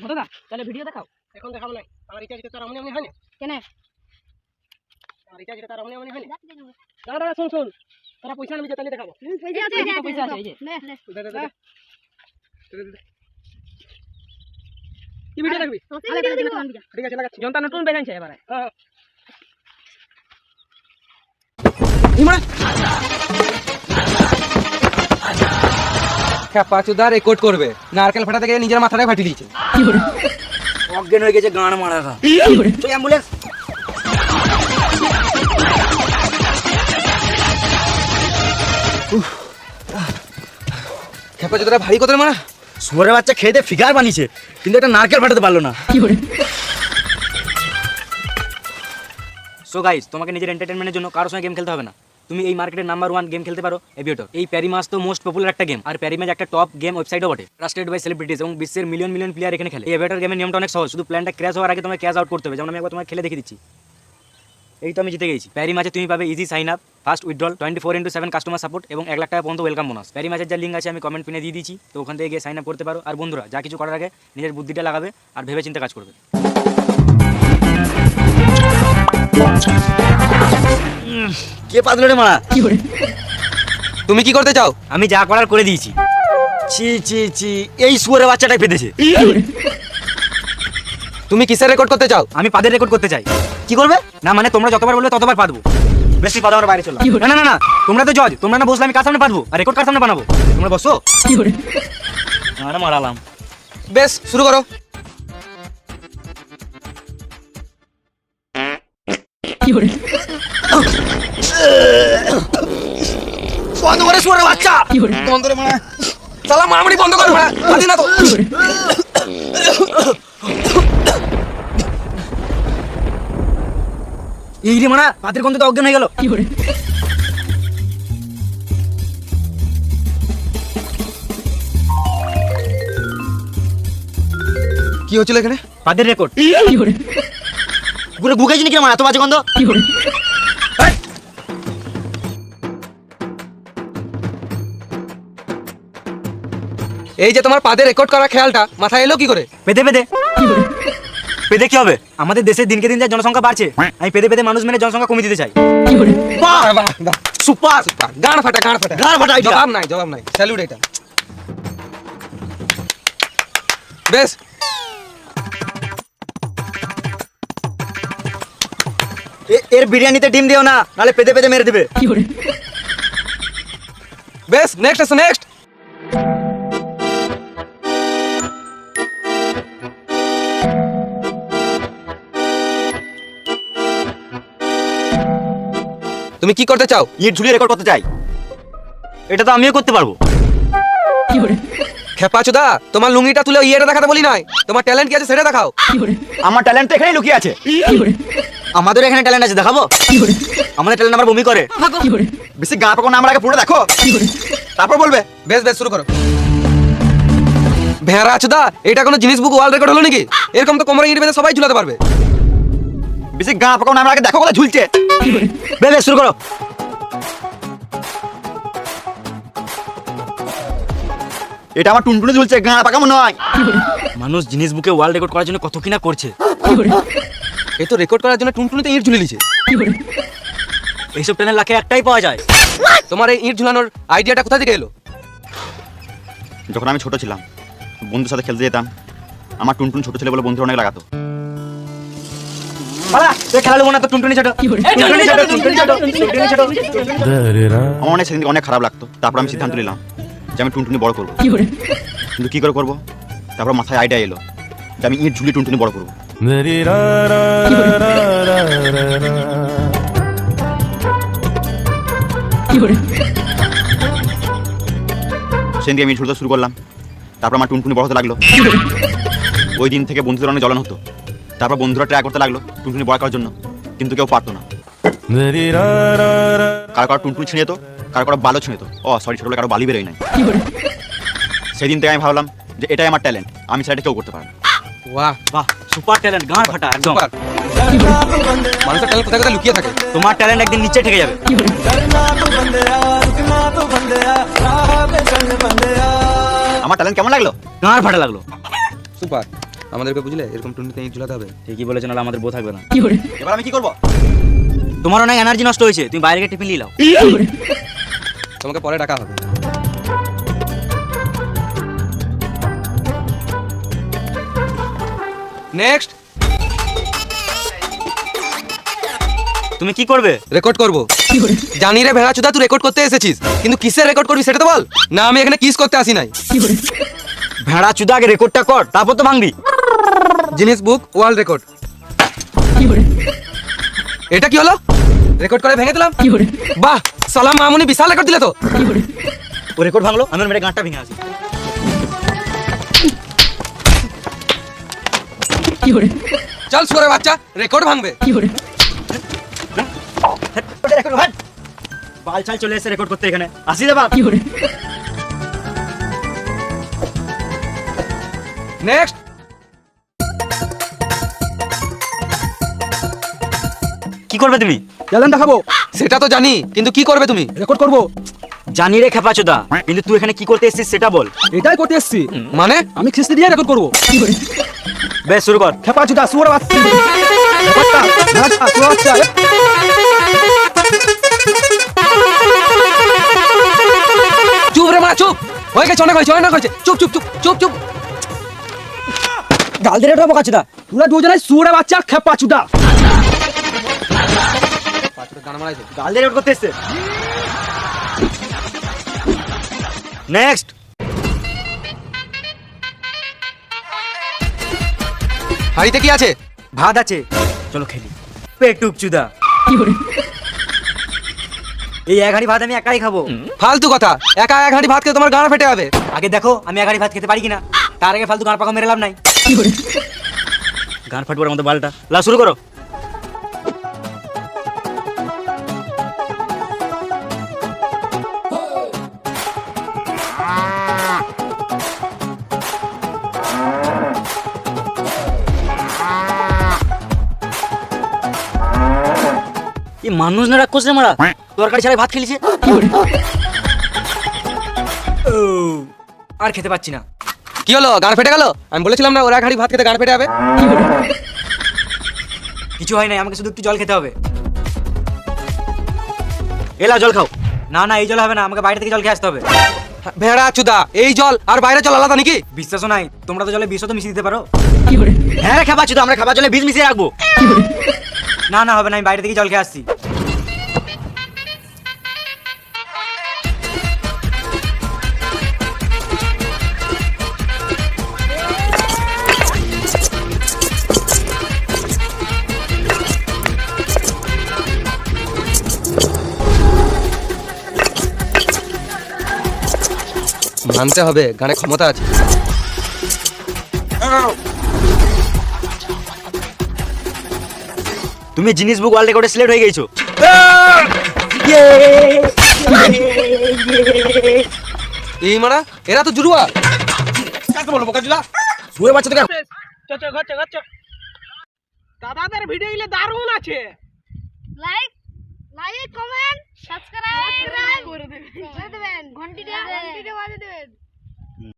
দাদা তাহলে ভিডিও দেখাও। এখন দেখাবো না, আমার রিচার্জ তো আমনি আমনি হয়নি। কেন? আমার রিচার্জ তো আমনি আমনি হয়নি। দাদা দাদা শুন শুন, তোরা পয়সা নিবি তাহলে দেখাবো। পয়সা আছে, পয়সা আছে এই যে। দে দে দে কি ভিডিও দেখবি? ঠিক আছে লাগাচ্ছি। জনতা নতুন বেরাইছে এবারে। হ্যাঁ ইমরা খেপাচুদা রেকর্ড করবে, নারকেল ফাটাতে গিয়ে নিজের মাথাটাই ফাটিয়ে দিয়েছে। অজ্ঞান হয়ে গেছে গান মারাটা। তুই অ্যাম্বুলেন্স। খেপাচুদারা ভারী কথা মারা। শুয়োরের বাচ্চা খেতে ফিগার বানিয়েছে, কিন্তু একটা নারকেল ফাটাতে পারলো না। সো গাইস, তোমাকে নিজের এন্টারটেইনমেন্টের জন্য কারোর সঙ্গে গেম খেলতে হবে না। তুমি এই মার্কেটের নাম্বার 1 গেম খেলতে পারো এভিয়েটর। এই প্যারিমাস তো মোস্ট পপুলার একটা গেম, আর প্যারিমাস একটা টপ গেম ওয়েবসাইটও বটে, ট্রাস্টেড বাই সেলিব্রিটিজ এবং বিশ্বের মিলিয়ন মিলিয়ন প্লেয়ার এখানে খেলে। এই এভিয়েটর গেমের নিয়মটা অনেক সহজ, শুধু প্ল্যানটা ক্র্যাশ হওয়ার আগে তোমাকে ক্যাশ আউট করতে হবে। যেমন আমি একবার তোমাকে খেলে দেখিয়ে দিচ্ছি। এই তো আমি জিতে গেছি। প্যারিমাসে তুমি পাবে easy sign up, fast withdrawal, 24/7 customer support এবং 1 লাখ টাকা পর্যন্ত ওয়েলকাম বোনাস। প্যারিমাসের যা লিঙ্ক আছে আমি কমেন্ট পিনে দিয়ে দিয়েছি, তো ওখান থেকে গিয়ে সাইন আপ করতে পারো। আর বন্ধুরা, যা কিছু করার আগে নিজের বুদ্ধিটা লাগাবে আর ভেবে চিন্তে কাজ করবে। কে পাতলো রে মারা? তুমি কি করতে চাও? আমি যা করার করে দিয়েছি। চি চি চি, এই শুয়োরের বাচ্চাটাই পেতেছে। তুমি কিসের রেকর্ড করতে চাও? আমি পাদের রেকর্ড করতে চাই। কি করবে? না মানে তোমরা যতবার বলবে ততবার পাদবো। বেশি পাদো আমরা বাইরে চলো। না না না না, তোমরা তো জজ, তোমরা না বসলে আমি কার সামনে পাদবো আর রেকর্ড কার সামনে বানাবো? তোমরা বসো। আরে মারালাম। বেশ, শুরু করো। বন্ধ করে শুয়োরের বাচ্চা। বন্ধ করে মারা। শালা মারামারি বন্ধ করো মারা। আদি না তো। এই রে মারা, পাদের গন্ধে তো অজ্ঞান হয়ে গেল। কি হচ্ছিল এখানে? পাদের রেকর্ড। পুরো বুকাইছি নাকি আমার এত বাজে গন্ধ? এই যে তোমার পাদে রেকর্ড করা খেয়ালটা মাথায় এলো কি করে? পেদে পেদে পেদে কি হবে? আমাদের দেশে দিনকে দিন যা জনসংখ্যা বাড়ছে, আমি পেদে পেদে মানুষ মেনে জনসংখ্যা কমিয়ে দিতে চাই। বাহ বাহ বাহ, সুপার সুপার। গান ফাটা গান ফাটা গান ফাটা idea। জবাব নাই জবাব নাই, স্যালুট এটা। বেশ, এর বিরিয়ানিতে ডিম দিও না, নালে পেদে পেদে মেরে দেবে। বেশ, নেক্সট আছে নেক্সট। তুমি কি করতে চাও? ইট ঝুলিয়ে রেকর্ড করতে চাই। এটা তো আমিও করতে পারবো। খেপাচুদা, তোমার লুঙ্গিটা তুলে ইয়েটা দেখাতে বলি নাই, তোমার ট্যালেন্ট কি আছে সেটা দেখাও। আমার ট্যালেন্ট তো এখানেই লুকিয়ে আছে। আমাদের এখানে ট্যালেন্ট আছে, দেখাবো? আমাদের ট্যালেন্ট আমরা বমি করে। বেশি গা পাকো না, আমার আগে পুরো দেখো, তারপর বলবে। বেশ বেশ, শুরু করো। ভেড়া আচুদা, এটা কোনো জিনিস বুক ওয়ার্ল্ড রেকর্ড হলো নাকি? এরকম তো কোমরে ইট বেঁধে সবাই ঝুলাতে পারবে। বেশি গা পাকো না, আমার আগে দেখো কোথায় ঝুলছে। বেশ শুরু করো। এটা আমার টুনটুনে ঝুলছে, গা পাকামো নয়। মানুষ জিনিস বুকে ওয়ার্ল্ড রেকর্ড করার জন্য কত কিনা করছে। এ তো রেকর্ড করার জন্য টুনটুনিতে ইট ঝুলে নিছে। এইসব ট্যালেন্ট লাখে একটাই পাওয়া যায়। তোমার এই ইট ঝুলানোর আইডিয়াটা কোথা থেকে এলো? যখন আমি ছোট ছিলাম, বন্ধুর সাথে খেলতে যেতাম, আমার টুনটুন ছোট ছেলে বলে বন্ধুরা অনেক লাগাতো। খেলা দেবো না তো, টুনটুনি ছোট। আমার অনেক সেদিন অনেক খারাপ লাগতো। তারপর আমি সিদ্ধান্ত নিলাম যে আমি টুনটুনি বড় করবো। কিন্তু কি করে করবো? তারপর মাথায় আইডিয়া এলো যে আমি ইট ঝুলিয়ে টুনটুনি বড় করবো। সেদিন আমি ঝুলতে শুরু করলাম, তারপর আমার টুনটুনি বড় হতে লাগলো। ওই দিন থেকে বন্ধুদের অনেক জ্বলন হতো। তারপর বন্ধুরা ট্রাই করতে লাগলো টুনটুনি বড় করার জন্য, কিন্তু কেউ পারতো না। কারো কারো টুনটুনি ছিঁড়ে যেত, কারো কারো বালও ছিঁড়ে যেত। ছোটবেলায় কারো বালি বেরোয় নাই। সেদিন থেকে আমি ভাবলাম যে এটাই আমার ট্যালেন্ট, আমি সেটা কেউ করতে পারবো না। বাহ বাহ, সুপার ট্যালেন্ট, গান ফাটা একদম। সুপার। মানুষের ট্যালেন্ট কোথায় কোথায় লুকিয়ে থাকে। তোমার ট্যালেন্ট একদিন নিচে ঠেকে যাবে। আমার ট্যালেন্ট কেমন লাগলো? গান ফাটা লাগলো। সুপার। আমাদেরকে বুঝলে এরকম টুনটুনিতে ইট ঝুলাতে হবে। ঠিকই বলেছো, নাহলে আমাদের বউ থাকবে না। এবার আমি কি করবো? তোমার অনেক এনার্জি নষ্ট হয়েছে, তুমি বাইরে গিয়ে টিফিন নিয়ে নাও। তোমাকে পরে ডাকা হবে। নেক্সট। তুমি কি করবে? রেকর্ড করব। জানি রে ভেড়া চুদা, তুই রেকর্ড করতে এসেছিস, কিন্তু কিসের রেকর্ড করবি সেটা তো বল। না আমি এখানে কিস করতে আসি নাই। ভেড়া চুদা, আগে রেকর্ডটা কর, তারপর তো ভাঙবি। জিনিস বুক ওয়ার্ল্ড রেকর্ড। এটা কি হলো? রেকর্ড করে ভেঙে দিলাম। বাহ, সালাম মামুনি বিশাল রেকর্ড দিলে তো। ও রেকর্ড ভাঙলো, আমি ওর মেরে গাঁটটা ভেঙে আসি। চল সুরে বাচ্চা, রেকর্ড ভাঙবে। বাল চাল চলে এসে রেকর্ড করতে এখানে আসি রে বাপ। নেক্সট। কি করবে তুমি? চ্যালেঞ্জ দেখাবো, সেটা তো জানি, কিন্তু কি করবে তুমি? রেকর্ড করবো। জানি রে খেপা চোদা, কিন্তু তুই এখানে কি করতে এসেছিস সেটা বল। এটাই করতে এসছি, মানে আমি খিস্তি দিয়ে রেকর্ড করবো। বেশ, শুরু কর। খেপা চুদা শুয়োর বাচ্চা, ব্যাপারটা, ভেড়াটা, শুয়োর বাচ্চা। চুপ রে মা, চুপ। হয়ে গেছে, অনেক হয়েছে, অনেক হয়েছে। চুপ চুপ চুপ চুপ চুপ। গাল দিয়ে রেকর্ড বকাচ্ছি দা। তোরা দুজনে শুয়োর বাচ্চা, খেপা চুদা। গাল দিয়ে রেকর্ড করতে এসছে। নেক্সট। হাড়িতে কি আছে? ভাত আছে, চলো খেলি। পেটুক চুদা, এই এক হাঁড়ি ভাত আমি একাই খাবো। ফালতু কথা, একা এক হাঁড়ি ভাত খেয়ে তোমার গাড় ফেটে যাবে। আগে দেখো আমি এক হাঁড়ি ভাত খেতে পারি কিনা, তার আগে ফালতু গাঁড় পাকা মেরে লাভ নাই। গান ফাটবার মতো বালটা। লা শুরু করো। এই মানুষ না রাগ করছে মারা, তরকারি ছাড়াই ভাত খেলিছে। ও, আর খেতে পাচ্ছি না। কি হলো, গাড় ফেটে গেল? আমি বলেছিলাম না ওর এক হাঁড়ি ভাত খেতে গাড় ফেটে যাবে। কিছু হয় নাই, আমাকে শুধু একটু জল খেতে হবে। এলা জল খাও। না না, এই জল হবে না, আমাকে বাইরে থেকে জল খেয়ে আসতে হবে। ভেড়া চুদা, এই জল আর বাইরে জল আলাদা নাকি? বিশ্বাসও নাই, তোমরা তো জলে বিষও তো মিশিয়ে দিতে পারো। হ্যাঁ খাবার চুদা, আমরা খাবার জলে বীজ মিশিয়ে রাখবো। না না হবে না, আমি বাইরে থেকে জল খেয়ে আসছি। মানতে হবে, গানে ক্ষমতা আছে। তুমি জিনিস বুক ওয়ার্ল্ড রেকর্ডে সিলেক্ট হয়ে গেছো। এই মারা, এরা তো জুড়ুয়া। কাকে বলবো কাজুদা? শুয়ে বাচ্চা থেকে দাদাদের ভিডিও গুলো দারুণ আছে। লাইক কমেন্ট সাবস্ক্রাইব করে দেবেন ঘন্টিটা বাজিয়ে দেবেন।